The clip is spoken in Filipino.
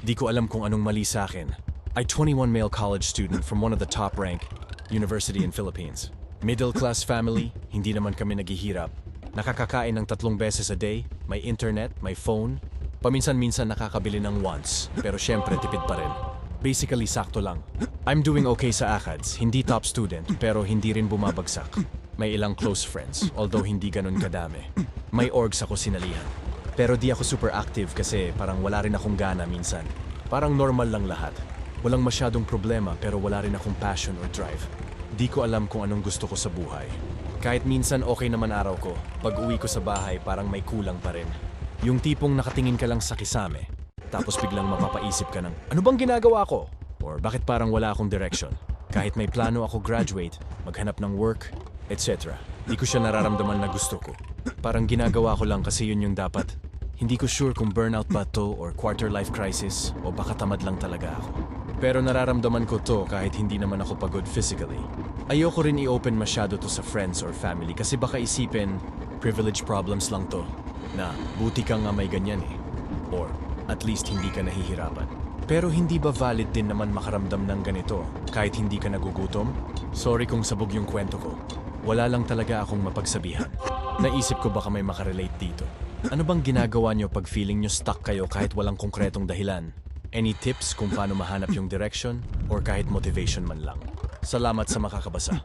Di ko alam kung anong mali sa akin. I 21 male college student from one of the top rank university in Philippines. Middle class family, hindi naman kami naghihirap. Nakakakain ng 3 beses a day, may internet, may phone. Paminsan-minsan nakakabili ng wants, pero syempre tipid pa rin. Basically, sakto lang. I'm doing okay sa ACADS, hindi top student, pero hindi rin bumabagsak. May ilang close friends, although hindi ganun kadami. May orgs ako sinalihan. Pero di ako super active kasi parang wala rin akong gana minsan. Parang normal lang lahat. Walang masyadong problema pero wala rin akong passion or drive. Di ko alam kung anong gusto ko sa buhay. Kahit minsan okay naman araw ko, pag uwi ko sa bahay parang may kulang pa rin. Yung tipong nakatingin ka lang sa kisame, tapos biglang mapapaisip ka ng, ano bang ginagawa ko? Or bakit parang wala akong direction? Kahit may plano ako graduate, maghanap ng work, etc. Di ko siya nararamdaman na gusto ko. Parang ginagawa ko lang kasi yun yung dapat. Hindi ko sure kung burnout ba to or quarter life crisis o baka tamad lang talaga ako. Pero nararamdaman ko to kahit hindi naman ako pagod physically. Ayoko rin i-open masyado to sa friends or family kasi baka isipin, privilege problems lang to. Na buti ka nga may ganyan eh. Or at least hindi ka nahihirapan. Pero hindi ba valid din naman makaramdam ng ganito kahit hindi ka nagugutom? Sorry kung sabog yung kwento ko. Wala lang talaga akong mapagsabihan. Naisip ko baka may makarelate dito. Ano bang ginagawa nyo pag feeling nyo stuck kayo kahit walang konkretong dahilan? Any tips kung paano mahanap yung direction or kahit motivation man lang? Salamat sa makakabasa.